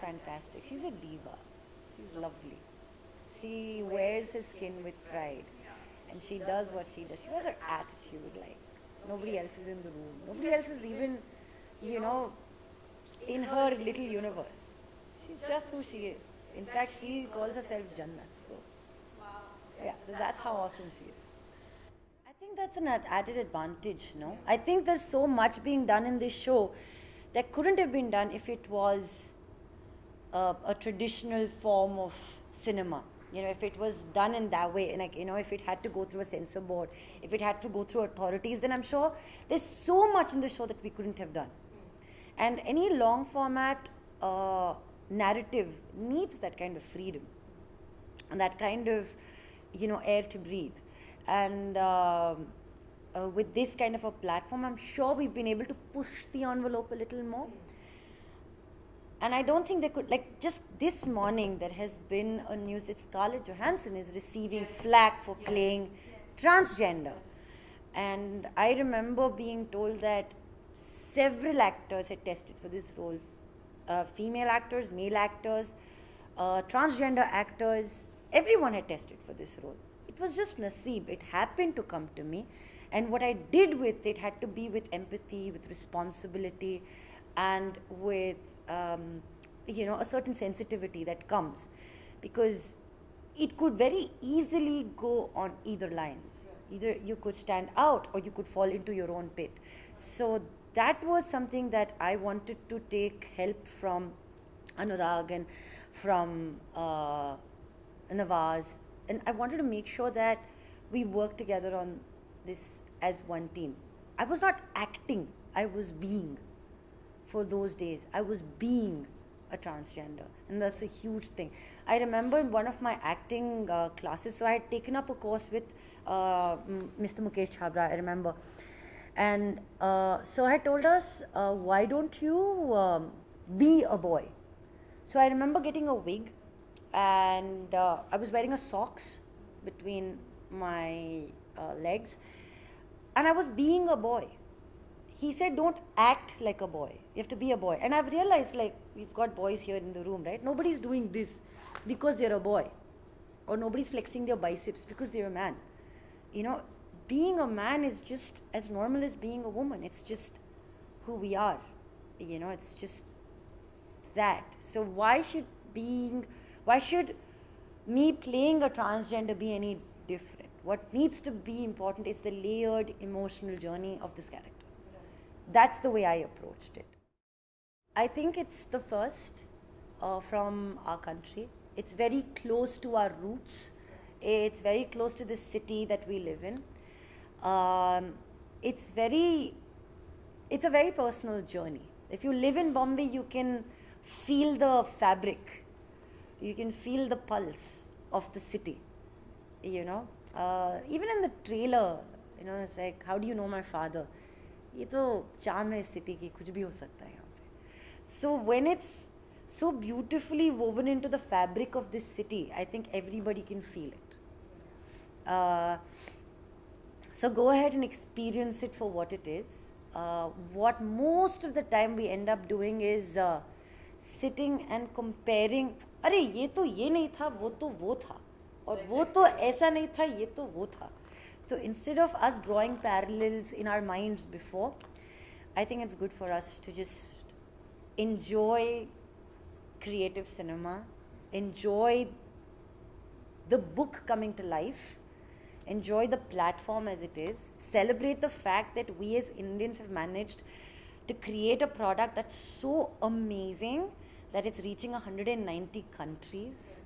fantastic. She's a diva. She's lovely. She wears her skin with pride. And she does what she does. She has her attitude like nobody else is in the room. Nobody else is even, you know, in her little universe. She's just who she is. In fact, she calls herself Jannat. So, yeah, that's how awesome she is. I think that's an added advantage, no? I think there's so much being done in this show that couldn't have been done if it was a traditional form of cinema. You know, if it was done in that way, and like, you know, if it had to go through a censor board, if it had to go through authorities, then I'm sure there's so much in the show that we couldn't have done. And any long format narrative needs that kind of freedom and that kind of, you know, air to breathe. And with this kind of a platform, I'm sure we've been able to push the envelope a little more. And I don't think they could, like, just this morning there has been a news that Scarlett Johansson is receiving flack for playing transgender. And I remember being told that several actors had tested for this role. Female actors, male actors, transgender actors, everyone had tested for this role. It was just naseeb. It happened to come to me. And what I did with it had to be with empathy, with responsibility, and with, you know, a certain sensitivity that comes. Because it could very easily go on either lines. Either you could stand out or you could fall into your own pit. So that was something that I wanted to take help from Anurag and from Nawaz. And I wanted to make sure that we work together on this as one team. I was not acting, I was being. For those days, I was being a transgender, and that's a huge thing. I remember in one of my acting classes, so I had taken up a course with Mr. Mukesh Chabra, I remember. And so I told us, why don't you be a boy? So I remember getting a wig, and I was wearing a socks between my legs, and I was being a boy. He said, don't act like a boy. You have to be a boy. And I've realized, like, we've got boys here in the room, right? Nobody's doing this because they're a boy. Or nobody's flexing their biceps because they're a man. You know, being a man is just as normal as being a woman. It's just who we are. You know, it's just that. So why should me playing a transgender be any different? What needs to be important is the layered emotional journey of this character. That's the way I approached it. I think it's the first from our country. It's very close to our roots. It's very close to the city that we live in. It's a very personal journey. If you live in Bombay, you can feel the fabric. You can feel the pulse of the city, you know. Even in the trailer, you know, it's like, how do you know my father? ये तो चाम है इस city की, कुछ भी हो सकता है यहाँ पे. So when it's so beautifully woven into the fabric of this city, I think everybody can feel it. So go ahead and experience it for what it is. What most of the time we end up doing is sitting and comparing. अरे ये तो ये नहीं था, वो था, और वो तो ऐसा नहीं था, ये तो वो था. So instead of us drawing parallels in our minds before, I think it's good for us to just enjoy creative cinema, enjoy the book coming to life, enjoy the platform as it is, celebrate the fact that we as Indians have managed to create a product that's so amazing that it's reaching 190 countries.